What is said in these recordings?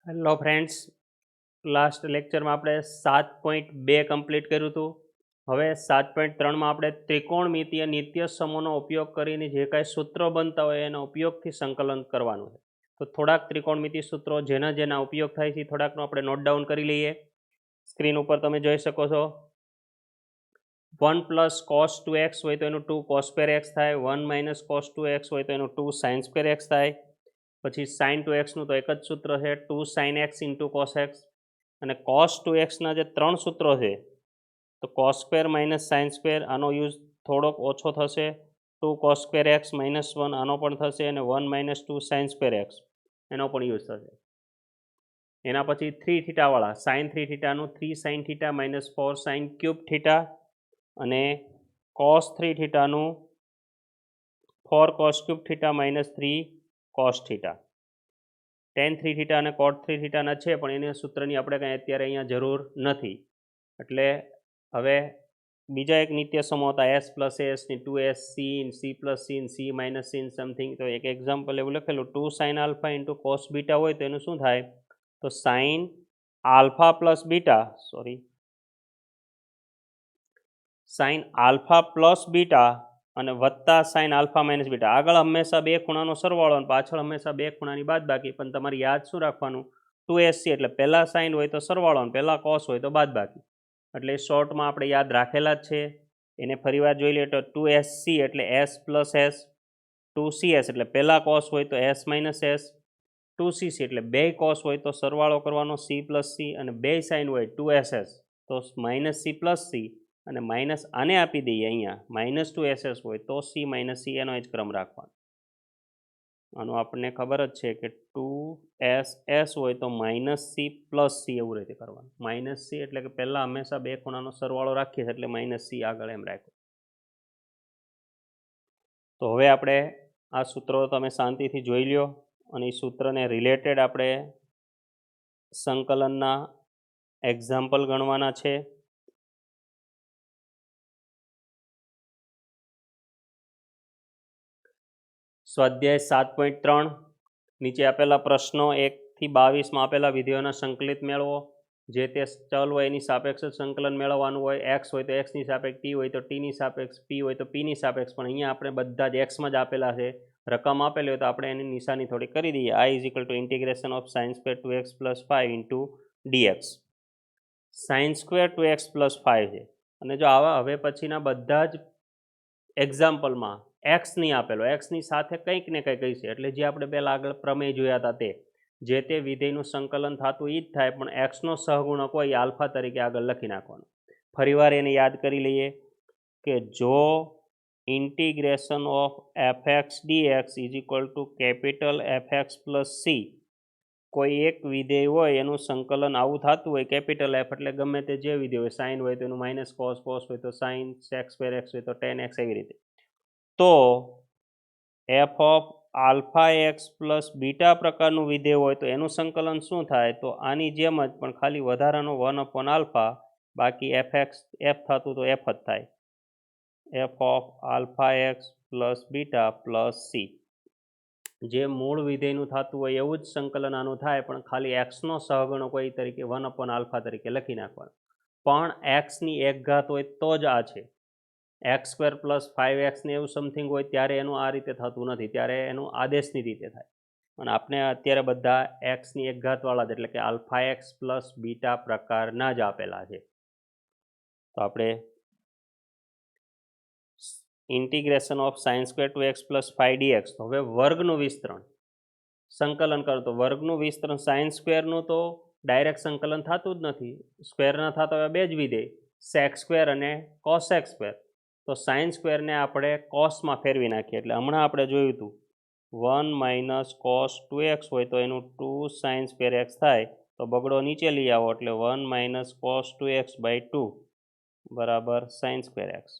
Hello friends, last લેક્ચરમાં આપણે 7.2 complete કર્યું હતું. હવે 7.3માં આપણે ત્રિકોણમિતીય નિત્ય સમૂહનો ઉપયોગ કરીને જે કાંઈ સૂત્રો બનતા હોય એના ઉપયોગથી સંકલન કરવાનું છે. તો થોડાક ત્રિકોણમિતિ સૂત્રો જેના ઉપયોગ થાય છે થોડાકનો આપણે નોટ ડાઉન કરી લઈએ. સ્ક્રીન ઉપર તમે જોઈ શકો છો 1 પ્લસ cos 2x હોય તો એનું 2 cos square x થાય, 1 માઇનસ cos 2x હોય તો એનું 2 sin square x થાય. પછી sin 2xનું તો એક જ સૂત્ર છે 2 sin x into cos x, અને cos 2xના જે ત્રણ સૂત્રો છે તો cos square minus sin square, આનો યુઝ થોડોક ઓછો થશે. 2 cos સ્ક્વેર x માઇનસ 1 આનો પણ થશે, અને 1 માઇનસ 2 sin સ્ક્વેર x એનો પણ યુઝ થશે. એના પછી 3 થીટાવાળા sin 3 થીટાનું 3 sin theta minus 4 sin cube theta, અને cos 3 થીટાનું 4 cos cube theta minus 3 cos theta. tan 3 theta અને cot 3 થીટાના છે પણ એના સૂત્રની આપણે કાંઈ અત્યારે અહીંયા જરૂર નથી. એટલે હવે બીજા એક નિત્ય સમૂહ હતા s પ્લસ s ની 2s c plus c minus c something. તો એક એક્ઝામ્પલ એવું લખેલું 2 sin alpha into cos beta હોય તો એનું શું થાય, તો sin alpha plus beta sin alpha plus beta અને વત્તા sin આલ્ફા માઇનસ બીટા. આગળ હંમેશા બે ખૂણાનો સરવાળો અને પાછળ હંમેશા બે ખૂણાની બાદબાકી. પણ તમારે યાદ શું રાખવાનું, 2sc એટલે પહેલા sin હોય તો સરવાળો અને પહેલા cos હોય તો બાદબાકી. એટલે શોર્ટમાં આપણે યાદ રાખેલા જ છે. એને ફરીવાર જોઈ લઈએ તો 2sc એટલે s પ્લસ s, 2cs એટલે પહેલા cos હોય તો s માઇનસ s, 2cc એટલે બે cos હોય તો સરવાળો કરવાનો c પ્લસ c, અને બે sin હોય 2ss તો માઇનસ c પ્લસ c, અને માઇનસ આને આપી દઈએ અહીંયા માઇનસ 2ss હોય તો c માઇનસ c એનો જ ક્રમ રાખવાનો. આનું આપણને ખબર જ છે કે 2ss હોય તો માઇનસ c પ્લસ c એવું રીતે કરવાનું. માઇનસ c એટલે કે પહેલાં હંમેશા બે ખૂણાનો સરવાળો રાખીએ એટલે માઇનસ c આગળ એમ રાખ્યું. તો હવે આપણે આ સૂત્રો તમે શાંતિથી જોઈ લ્યો, અને એ સૂત્રને રિલેટેડ આપણે સંકલનના એક્ઝામ્પલ ગણવાના છે. સ્વાધ્યાય 7.3 નીચે આપેલા પ્રશ્નો 1 થી 22માં આપેલા વિધેયોના સંકલિત મેળવો. જે તે ચલ હોય એની સાપેક્ષ સંકલન મેળવવાનું હોય. x હોય તો x ની સાપેક્ષ, t હોય તો tની સાપેક્ષ, p હોય તો pની સાપેક્ષ. પણ અહીંયા આપણે બધા જ xમાં જ આપેલા છે. રકમ આપેલી હોય તો આપણે એની નિશાની થોડી કરી દઈએ. I is equal to integration of sin square 2x plus 5 into dx. sin square 2x plus 5 છે, અને જો આવા હવે પછીના બધા જ એક્ઝામ્પલમાં એક્સ નહીં આપેલો, એક્સની સાથે કંઈક ને કંઈક હશે. એટલે જે આપણે પહેલાં આગળ પ્રમેય જોયા હતા તે જે તે વિધેયનું સંકલન થતું એ જ થાય, પણ એક્સનો સહગુણક હોય એ આલ્ફા તરીકે આગળ લખી નાખવાનો. ફરીવાર એને યાદ કરી લઈએ કે જો integration of fx dx is equal two capital fx plus C, કોઈ એક વિધેય હોય એનું સંકલન આવું થતું હોય કેપિટલ એફ એટલે ગમે તે જે વિધેય હોય, સાઇન હોય તો એનું માઇનસ કોસ, કોસ હોય તો સાઇન, સેક્સ સ્ક્વેર એક્સ હોય તો ટેન એક્સ, એવી રીતે. તો F of alpha x plus beta પ્રકારનું વિધેય હોય તો એનું સંકલન શું થાય, તો આની જેમ જ પણ ખાલી વધારાનો 1 આલ્ફા, બાકી એફ એક્સ એફ થતું તો એફ જ થાય. F of alpha x plus beta plus C, જે મૂળ વિધેયનું થતું હોય એવું જ સંકલન આનું થાય, પણ ખાલી એક્સનો સહગુણક કોઈ તરીકે 1 આલ્ફા તરીકે લખી નાખવાનું. પણ એક્સની એક ઘાત હોય તો જ આ છે. એક્સ સ્ક્વેર પ્લસ 5x ને એવું સમથિંગ હોય ત્યારે એનું આ રીતે થતું નથી, ત્યારે એનું આદેશની રીતે થાય. અને આપણે અત્યારે બધા એક્સની એક ઘાતવાળા જ, એટલે કે આલ્ફા એક્સ પ્લસ બીટા પ્રકારના જ આપેલા છે. તો આપણે integration of sine square 2x plus 5 dx, હવે વર્ગનું વિસ્તરણ સંકલન કરો તો વર્ગનું વિસ્તરણ સાઇન સ્ક્વેરનું તો ડાયરેક્ટ સંકલન થતું જ નથી. સ્ક્વેરના થતા હોય બે જ વિધેય, સેક સ્ક્વેર અને કોસેક સ્ક્વેર. તો સાઇન સ્ક્વેરને આપણે કોસમાં ફેરવી નાખીએ. એટલે હમણાં આપણે જોયું હતું 1 માઇનસ કોસ 2x હોય તો એનું 2 સાઇન સ્ક્વેર એક્સ થાય. તો બગડો નીચે લઈ આવો એટલે 1 માઇનસ કોસ 2x બાય 2 બરાબર સાઇન સ્ક્વેર એક્સ.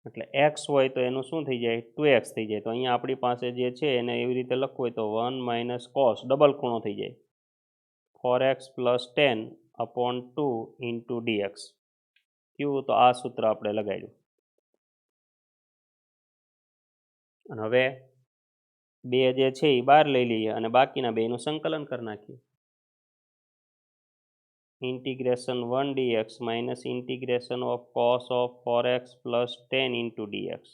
એટલે એક્સ હોય તો એનું શું થઈ જાય, 2x થઈ જાય. તો અહીંયા આપણી પાસે જે છે એને એવી રીતે લખવું હોય તો 1 માઇનસ કોસ ડબલ ખૂણો થઈ જાય 4x plus 10 upon 2 into DX. ક્યુ તો આ સૂત્ર આપણે લગાડ્યું. અને હવે બે જે છે એ બહાર લઈ લઈએ અને બાકીના બેનું સંકલન કરી નાખીએ. Integration 1 dx minus integration of cos of 4x plus 10 into d x.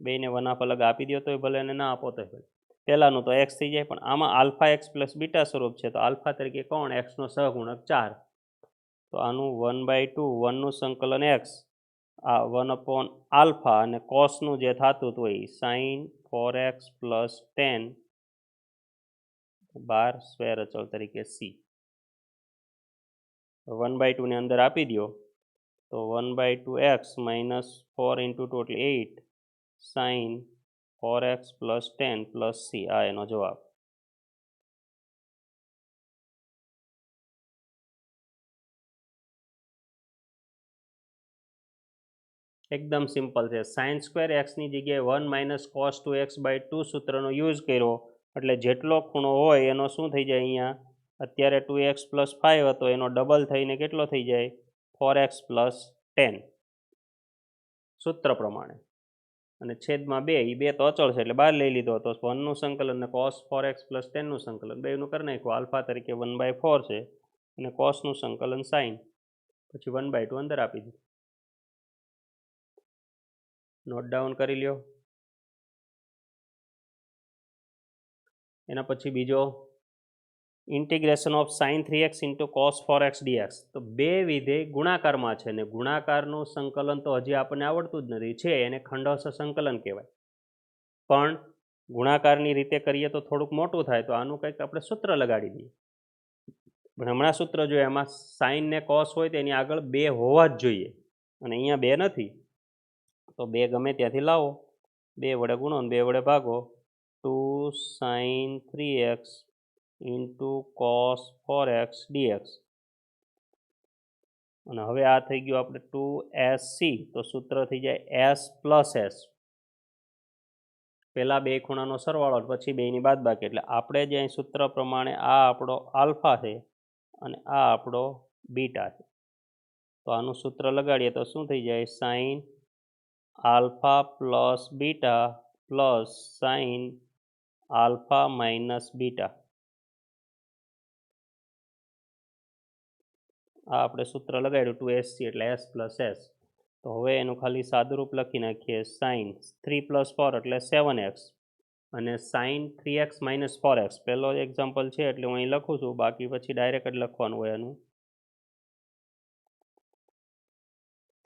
બેને વન હાફ અલગ આપી દો તો ભલે અને ના આપો તો ભલે. પહેલાંનું તો એક્સ થઈ જાય, પણ આમાં આલ્ફા એક્સ પ્લસ બીટા સ્વરૂપ છે, તો આલ્ફા તરીકે કોણ? એક્સનો સહગુણક 4. તો આનું 1/2 1નું સંકલન એક્સ, આ 1 આલ્ફા, અને કોસનું જે થતું હતું એ સાઇન 4x પ્લસ 10 12 સ્ક્વેર અચળ તરીકે સી. 1/2 ને અંદર આપી દો તો 1/2 એક્સ માઇનસ 4 ઇન્ટુ 2 એટલે 8 sign 4x plus 10 plus C. આ એનો જવાબ. એકદમ સિમ્પલ છે. સાઇન સ્ક્વેર એક્સની જગ્યાએ 1 માઇનસ કોસ 2x/2 સૂત્રનો યુઝ કર્યો એટલે જેટલો ખૂણો હોય એનો શું થઈ જાય? અહીંયા અત્યારે 2x પ્લસ 5 હતો, એનો ડબલ થઈને કેટલો થઈ જાય? 4x પ્લસ 10 સૂત્ર પ્રમાણે. અને છેદમાં 2, એ 2 તો અચળ છે એટલે બહાર લઈ લીધો હતો. 1નું સંકલન ને કોસ 4x પ્લસ 10નું સંકલન બેનું કરી નાખ્યું. આલ્ફા તરીકે 1/4 છે અને કોસનું સંકલન સાઇન, પછી 1/2 અંદર આપી દીધું. નોટ ડાઉન કરી લ્યો. એના પછી બીજો integration of sine 3x into cos 4x dx. તો બે વિધેય ગુણાકારમાં છે ને ગુણાકારનું સંકલન તો હજી આપણને આવડતું જ નથી, છે એને ખંડોસ્થ સંકલન કહેવાય. પણ ગુણાકારની રીતે કરીએ તો થોડુંક મોટું થાય, તો આનું કંઈક આપણે સૂત્ર લગાડી દઈએ. પણ હમણાં સૂત્ર જોઈએ, એમાં સાઇન ને કોસ હોય તો એની આગળ 2 હોવા જ જોઈએ, અને અહીંયા 2 નથી, તો 2 ગમે ત્યાંથી લાવો, 2 વડે ગુણો ને 2 વડે ભાગો. 2 sign 3x into cos 4x dx. અને હવે આ થઈ ગયું આપણે 2sc, તો સૂત્ર થઈ જાય s પ્લસ s. પહેલાં 2 ખૂણાનો સરવાળો પછી 2ની બાદબાકી, એટલે આપણે જે અહીં સૂત્ર પ્રમાણે આ આપણો આલ્ફા છે અને આ આપણો બીટા છે. તો આનું સૂત્ર લગાડીએ તો શું થઈ જાય? Sine alpha plus beta plus sine alpha minus beta. આ આપણે સૂત્ર લગાડ્યું 2sc એટલે s પ્લસ s. તો હવે એનું ખાલી સાદુરૂપ લખી નાખીએ. સાઇન 3 પ્લસ 4 એટલે 7x અને સાઇન 3x માઇનસ 4x. પહેલો એક્ઝામ્પલ છે એટલે હું અહીં લખું છું, બાકી પછી ડાયરેક્ટ જ લખવાનું હોય એનું.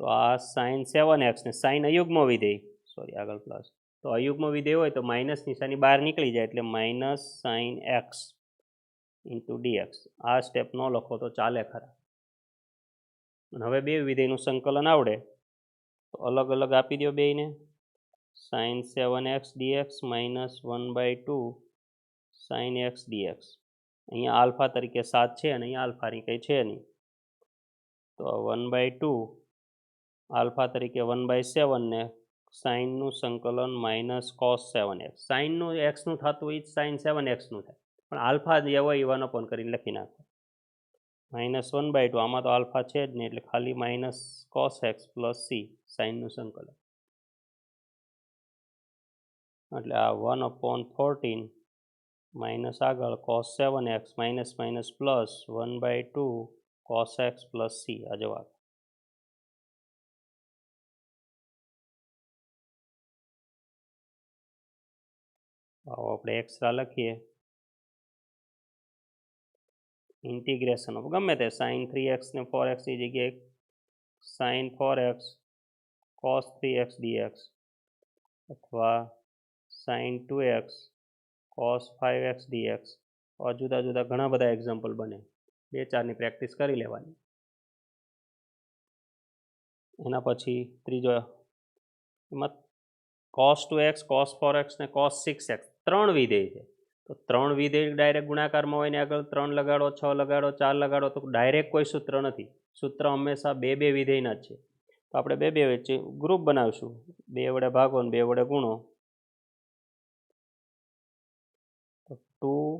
તો આ સાઇન 7x ને સાઇન અયુગ્મ વિધેય, સોરી આગળ પ્લસ, તો અયુગ્મ વિધેય હોય તો માઇનસ નિશાની બહાર નીકળી જાય એટલે minus sine x into d x. આ સ્ટેપ ન લખો તો ચાલે ખરા. અને હવે બે વિધેયનું સંકલન આવડે તો અલગ અલગ આપી દો બેયને. Sine 7x dx minus 1/2 sine X DX. અહીંયા આલ્ફા તરીકે 7 છે અને અહીંયા આલ્ફાની કંઈ છે નહીં, તો 1/2 આલ્ફા તરીકે 1/7 ને સાઇનનું સંકલન માઇનસ કોસ 7x. સાઇનનું એક્સનું થતું એ જ સાઇન 7xનું થાય, પણ આલ્ફા જે હોય એ 1 કરીને લખી નાખો. માઇનસ 1/2, આમાં તો આલ્ફા છે જ નહીં એટલે ખાલી minus cos X plus C સાઇનનું સંકલન. એટલે આ 1/14 માઇનસ આગળ cos 7x minus minus plus 1/2 cos X plus C. આ જવાબ. આવો આપણે એક્સ્ટ્રા લખીએ. ઇન્ટિગ્રેશન ઓફ ગમે તે સાઇન 3x ને 4x ની જગ્યાએ sine 4x cos 3x dx અથવા sine 2x cos 5x dx. જુદા જુદા ઘણા બધા એક્ઝામ્પલ બને, 2-4ની પ્રેક્ટિસ કરી લેવાની. એના પછી ત્રીજો એમાં કોસ 2x કોસ 4x ને કોસ 6x 3 વિધેય છે. તો 3 વિધેય ડાયરેક્ટ ગુણાકારમાં હોય ને આગળ 3 લગાડો, 6 લગાડો, 4 લગાડો, તો ડાયરેક્ટ કોઈ સૂત્ર નથી. સૂત્ર હંમેશા 2 વિધેયના જ છે. તો આપણે 2 વચ્ચે ગ્રુપ બનાવીશું. 2 વડે ભાગો ને 2 વડે ગુણો. તો 2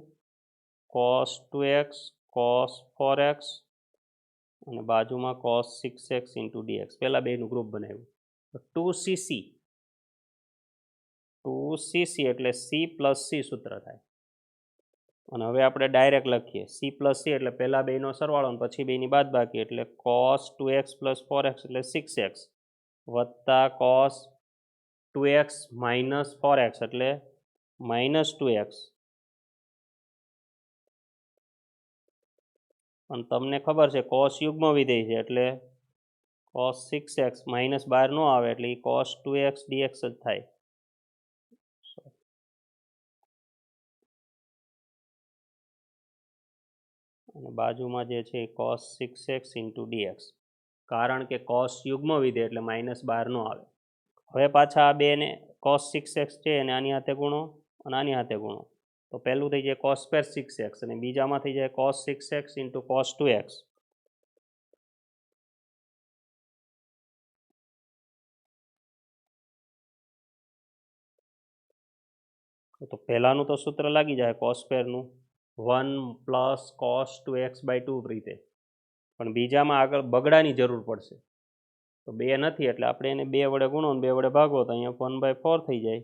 કોસ 2x કોસ 4x અને બાજુમાં કોસ 6x ઇન્ટુ ડીએક્સ. પહેલાં બેનું ગ્રુપ બનાવ્યું. તો 2cc એટલે c પ્લસ સી સૂત્ર થાય. અને હવે આપણે ડાયરેક્ટ લખીએ સી પ્લસ સી એટલે પહેલાં બેનો સરવાળો અને પછી બેની બાદબાકી એટલે કોસ 2x પ્લસ 4x એટલે 6x વત્તા કોસ 2x માઇનસ 4x એટલે માઇનસ 2x અને તમને ખબર છે કોસ યુગ્મ વિધેય છે એટલે કોસ 6x માઇનસ બહાર ન આવે એટલે એ કોસ 2x dx જ થાય. અને બાજુમાં જે છે એ કોસ 6x ઇન્ટુ ડીએક્સ, કારણ કે કોસ યુગ્મ વિધેય એટલે માઇનસ બહાર ન આવે. હવે પાછા આ બેને કોસ 6x છે અને આની હાથે ગુણો અને આની હાથે ગુણો તો પહેલું થઈ જાય કોસ સ્ક્વેર 6x અને બીજામાં થઈ જાય cos 6x into cos 2x. તો પહેલાંનું તો સૂત્ર લાગી જાય કોસ સ્ક્વેરનું 1 પ્લસ કોસ 2x બાય 2 રીતે, પણ બીજામાં આગળ બગડાની જરૂર પડશે તો બે નથી એટલે આપણે એને 2 વડે ગુણો ને 2 વડે ભાગો તો અહીંયા 1/4 થઈ જાય.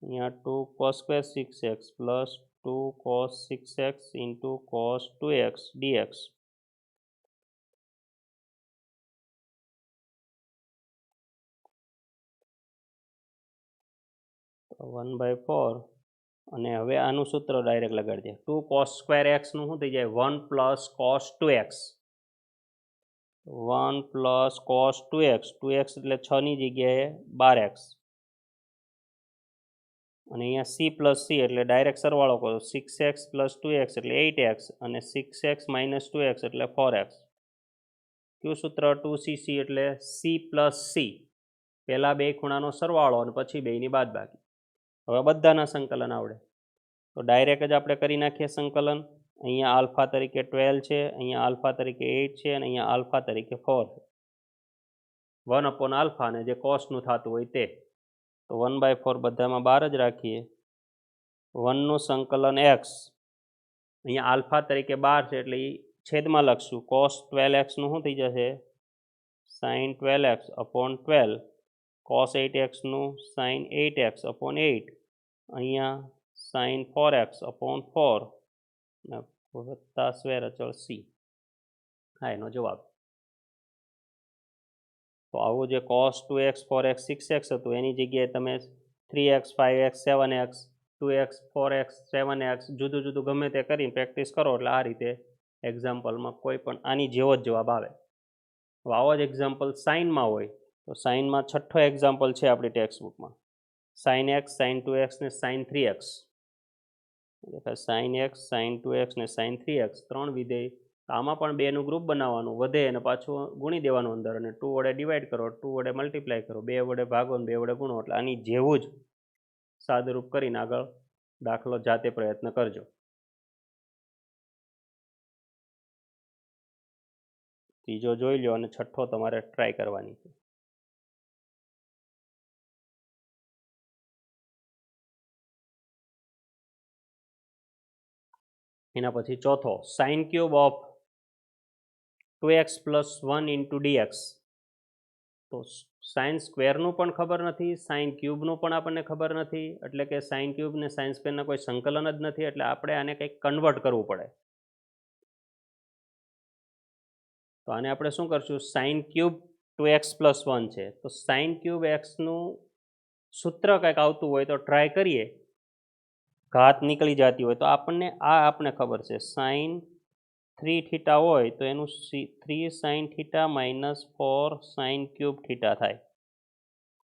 અહીંયા 2 cos square 6x plus 2 cos 6x into cos 2x d x. તો 1/4 અને હવે આનું સૂત્ર ડાયરેક્ટ લગાડી દે 2 કોસ સ્ક્વેર એક્સનું શું થઈ જાય 1 plus cos 2x 1 plus cos 2x 2x એટલે 6ની જગ્યાએ 12x અને અહીંયા સી પ્લસ સી એટલે ડાયરેક્ટ સરવાળો કરો 6x પ્લસ 2x એટલે 8x અને 6x માઇનસ 2x એટલે 4x. કયું સૂત્ર 2cc એટલે સી પ્લસ સી, પહેલાં બે ખૂણાનો સરવાળો અને પછી બેની બાદબાકી. હવે બધાના સંકલન આવડે તો ડાયરેક્ટ જ આપણે કરી નાખીએ સંકલન. અહીંયા આલ્ફા તરીકે 12 છે, અહીંયા આલ્ફા તરીકે 8 છે અને અહીંયા આલ્ફા તરીકે 4 છે. 1/આલ્ફા અને જે કોસનું થતું હોય તે તો 1/4 બધામાં 12 જ રાખીએ. 1નું સંકલન એક્સ, અહીંયા આલ્ફા તરીકે 12 છે એટલે એ છેદમાં લખશું કોસ 12xનું શું થઈ જશે સાઇન 12x અપોન 12 કોસ 8xનું સાઇન 8x અપોન 8 અહીંયા સાઇન 4x અપોન 4 વત્તા સ્ક્વેર અચળ સી. હા, એનો જવાબ. તો આવું જે કોસ 2x 4x 6x હતું એની જગ્યાએ તમે 3x 5x 7x 2x 4x 7x જુદું જુદું ગમે તે કરીને પ્રેક્ટિસ કરો એટલે આ રીતે એક્ઝામ્પલમાં કોઈ પણ આની જેવો જ જવાબ આવે. તો આવો જ એક્ઝામ્પલ સાઇનમાં હોય તો સાઇનમાં છઠ્ઠો એક્ઝામ્પલ છે આપણી ટેક્સ્ટ બુકમાં સાઇન એક્સ સાઇન 2x ને sign 3x. Sine x sign 2x ને સાઇન 3x ત્રણ વિધેય. આમાં પણ બેનું ગ્રુપ બનાવવાનું, વધે અને પાછું ગુણી દેવાનું અંદર અને 2 વડે ડિવાઈડ કરો, 2 વડે મલ્ટીપ્લાય કરો, 2 વડે ભાગો અને 2 વડે ગુણો એટલે આની જેવું જ સાદુરૂપ કરીને આગળ દાખલો જાતે પ્રયત્ન કરજો. ત્રીજો જોઈ લો અને છઠ્ઠો તમારે ટ્રાય કરવાની છે. એના પછી ચોથો sine cube of 2x plus 1 into dx. તો સાઇન સ્ક્વેરનું પણ ખબર નથી, સાઇન ક્યુબનું પણ આપણને ખબર નથી, એટલે કે સાઇન ક્યુબ ને સાઇન સ્ક્વેરના કોઈ સંકલન જ નથી એટલે આપણે આને કંઈક કન્વર્ટ કરવું પડે. તો આને આપણે શું કરશું સાઇન ક્યુબ 2x પ્લસ 1 છે તો સાઇન ક્યુબ એક્સનું સૂત્ર કંઈક આવતું હોય તો ટ્રાય કરીએ, ઘાત નીકળી જતી હોય તો આપણને ખબર છે સાઇન 3 થીટા હોય તો એનું 3 sign theta minus 4 sign cube theta થાય.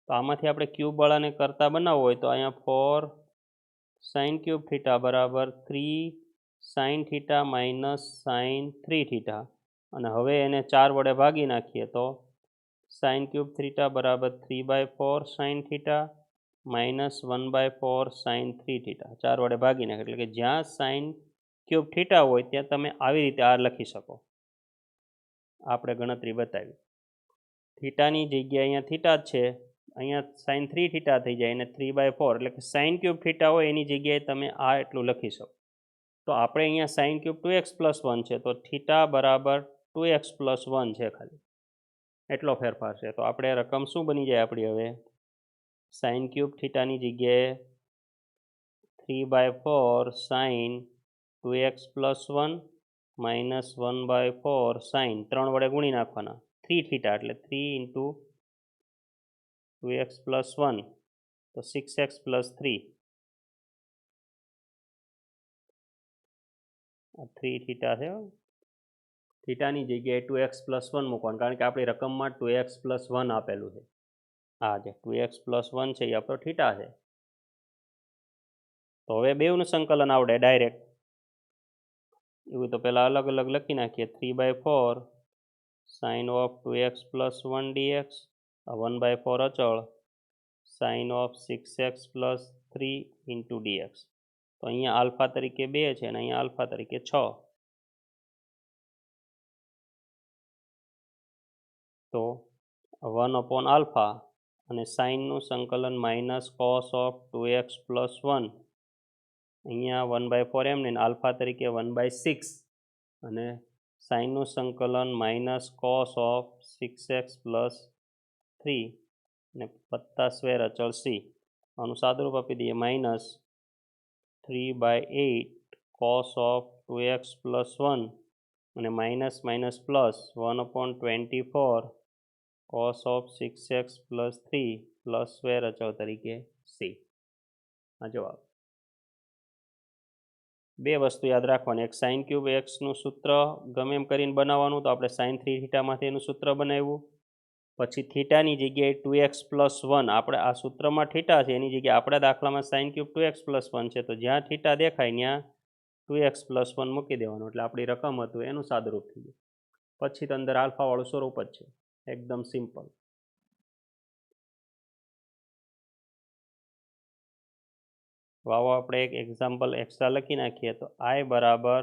તો આમાંથી આપણે ક્યુબવાળાને કરતા બનાવવું હોય તો અહીંયા 4 સાઇન ક્યુબ થીટા બરાબર 3 sign theta minus sign 3 theta અને હવે એને 4 વડે ભાગી નાખીએ તો સાઇન ક્યુબ થીટા બરાબર 3/4 sine theta minus 1/4 sine 3 theta. 4 વડે ભાગી નાખે એટલે કે જ્યાં સાઇન ક્યુબ થીટા હોય ત્યાં તમે આવી રીતે આ લખી શકો. આપણે ગણતરી બતાવી. થીટાની જગ્યાએ અહીંયા થીટા જ છે, અહીંયા સાઇન 3 થીટા થઈ જાય અને 3/4 એટલે કે સાઇન ક્યુબ થીટા હોય એની જગ્યાએ તમે આ એટલું લખી શકો. તો આપણે અહીંયા સાઇન ક્યુબ 2x પ્લસ 1 છે તો થીટા બરાબર 2x પ્લસ 1 છે, ખાલી એટલો ફેરફાર છે. તો આપણે રકમ શું બની જાય આપણી હવે સાઇન ક્યુબ થીટાની જગ્યાએ 3/4 સાઇન 2x+1 માઇનસ 1/4 સાઇન 3 વડે ગુણી નાખવાના 3θ એટલે 3 ઇન્ટુ 2x+1 તો 6x+3 3θ છે. થીટાની જગ્યાએ 2x+1 મૂકવાનું કારણ કે આપણી રકમમાં 2x+1 આપેલું છે. હા જે 2x+1 છે એ આપણો થીટા છે. તો હવે બેવનું સંકલન આવડે ડાયરેક્ટ એવું તો પહેલાં અલગ અલગ લખી નાખીએ 3/4 સાઇન ઓફ 2x+1 dx 1/4 અચળ sign of 6x+3 into dx. તો અહીંયા આલ્ફા તરીકે 2 છે અને અહીંયા આલ્ફા તરીકે 6. તો 1/α અને સાઇનનું સંકલન માઇનસ કોસ ઓફ 2x+1 અહીંયા 1/4 એમને આલ્ફા તરીકે 1/6 અને સાઇનનું સંકલન માઇનસ કોસ ઓફ 6x+3 અને વત્તા સ્ક્વેર અચળ સી. આનું સાદુરૂપ આપી દઈએ માઇનસ 3/8 કોસ ઓફ 2x+1 અને minus minus plus 1/24 cos of 6x+3 plus square અચળ તરીકે સી. આ જવાબ. બે વસ્તુ યાદ રાખવાની, એક સાઇન ક્યુબ એક્સનું સૂત્ર ગમે એમ કરીને બનાવવાનું, તો આપણે સાઇન 3θમાંથી એનું સૂત્ર બનાવ્યું. પછી થીટાની જગ્યાએ 2x+1 આપણે આ સૂત્રમાં થીટા છે એની જગ્યાએ આપણા દાખલામાં સાઇન ક્યુબ 2x+1 છે, તો જ્યાં થીટા દેખાય ત્યાં 2x+1 મૂકી દેવાનું એટલે આપણી રકમ હતું એનું સાદુરૂપ થઈ ગયું. પછી તો અંદર આલ્ફાવાળું સ્વરૂપ જ છે, એકદમ સિમ્પલ. આવો આપણે એક એક્ઝામ્પલ એક્સ્ટ્રા લખી નાખીએ તો I બરાબર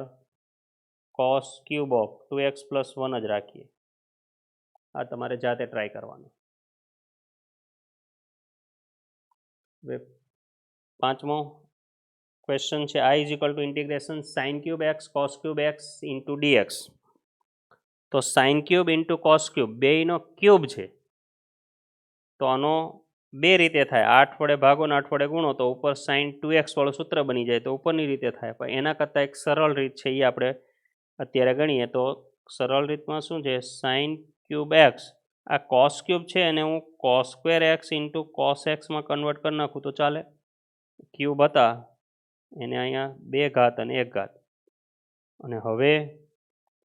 કોસ ક્યુબ ઓફ 2x+1 જ રાખીએ. આ તમારે જાતે ટ્રાય કરવાનું. હવે પાંચમો ક્વેશ્ચન છે I is equal to integration sine cube X cos cube X into dx. તો sine cube into cos cube બેયનો ક્યુબ છે, તો આનો બે રીતે થાય, 8 વડે ભાગો ને 8 વડે ગુણો તો ઉપર સાઇન 2x વાળું સૂત્ર બની જાય, તો ઉપરની રીતે થાય. પણ એના કરતાં એક સરળ રીત છે એ આપણે અત્યારે ગણીએ. તો સરળ રીતમાં શું છે, સાઇન ક્યુબ એક્સ આ કોસ ક્યુબ છે અને હું cos square X into cos એક્સમાં કન્વર્ટ કરી નાખું તો ચાલે. ક્યુબ હતા એને અહીંયા 2 ઘાત અને 1 ઘાત, અને હવે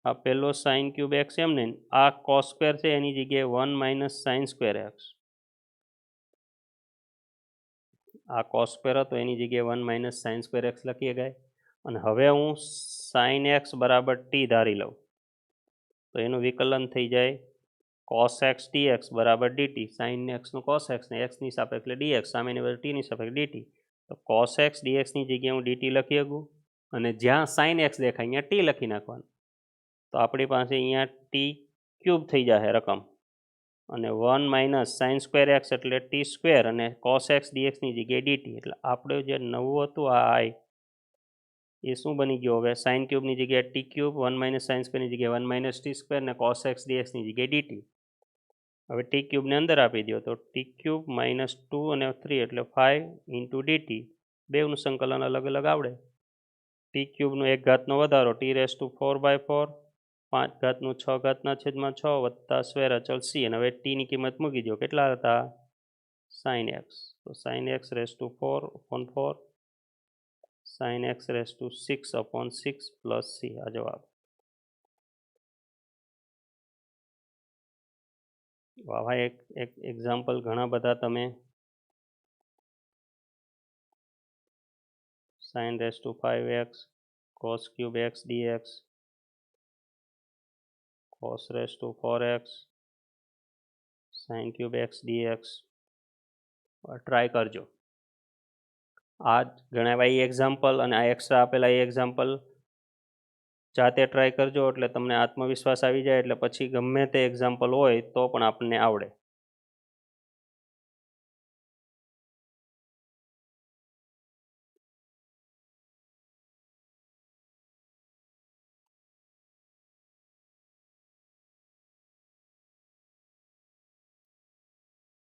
આ પહેલો સાઇન ક્યુબ એક્સ એમને આ કોસ સ્ક્વેર છે એની જગ્યાએ 1 માઇનસ સાઇન સ્ક્વેર એક્સ, આ કોસ સ્ક્વેર હતો એની જગ્યાએ 1 માઇનસ સાઇન સ્ક્વેર એક્સ લખી શકાય. અને હવે હું સાઇન એક્સ બરાબર ટી ધારી લઉં તો એનું વિકલન થઈ જાય કોસ એક્સ ડીએક્સ બરાબર ડીટી. સાઇન એક્સનું કોસ એક્સ ને એક્સની સાપેક્ષે ડીએક્સ, સામેની બાજુ ટીની સાપેક્ષે ડીટી. તો કોસ એક્સ ડીએક્સની જગ્યાએ હું ડીટી લખી શકું અને જ્યાં સાઇન એક્સ દેખાય અહીંયા ટી લખી નાખવાનું. તો આપણી પાસે અહીંયા ટી ક્યુબ થઈ જશે રકમ, અને 1 માઇનસ સાઇન સ્ક્વેર એક્સ એટલે ટી સ્ક્વેર અને કોસ એક્સ ડીએક્સની જગ્યાએ ડીટી. એટલે આપણે જે નવું હતું આ આઈ એ શું બની ગયો, હવે સાઇન ક્યુબની જગ્યાએ ટી ક્યુબ, 1 માઇનસ સાઇન સ્ક્વેરની જગ્યાએ 1 માઇનસ ટી સ્ક્વેર અને કોસ એક્સ ડીએક્સની જગ્યાએ ડીટી. હવે ટી ક્યુબને અંદર આપી દો તો ટી ક્યુબ માઇનસ 2 અને 3 એટલે 5 ઇન્ટુ ડીટી. બેવનું સંકલન અલગ અલગ આવડે. ટી ક્યુબનો 1 ઘાતનો વધારો ટી રેસ ટુ 4/4, 5 ઘાતનું 6 ઘાતના છેદમાં 6 વત્તા સ્ક્વેર અચળ સી. અને હવે ટીની કિંમત મૂકી દો, કેટલા હતા સાઇન એક્સ, તો sine x raise to 4/4 sine x raise to 6/6 plus C. આ જવાબ. આવા એક એક્ઝામ્પલ ઘણા બધા તમે sine raise to 5x cos cube x d x, cos raise to 4x sine cube x d x try કરજો. આ ગણાવ્યા એ એક્ઝામ્પલ અને આ એક્સ્ટ્રા આપેલા એ એક્ઝામ્પલ જાતે ટ્રાય કરજો એટલે તમને આત્મવિશ્વાસ આવી જાય, એટલે પછી ગમે તે એક્ઝામ્પલ હોય તો પણ આપણને આવડે.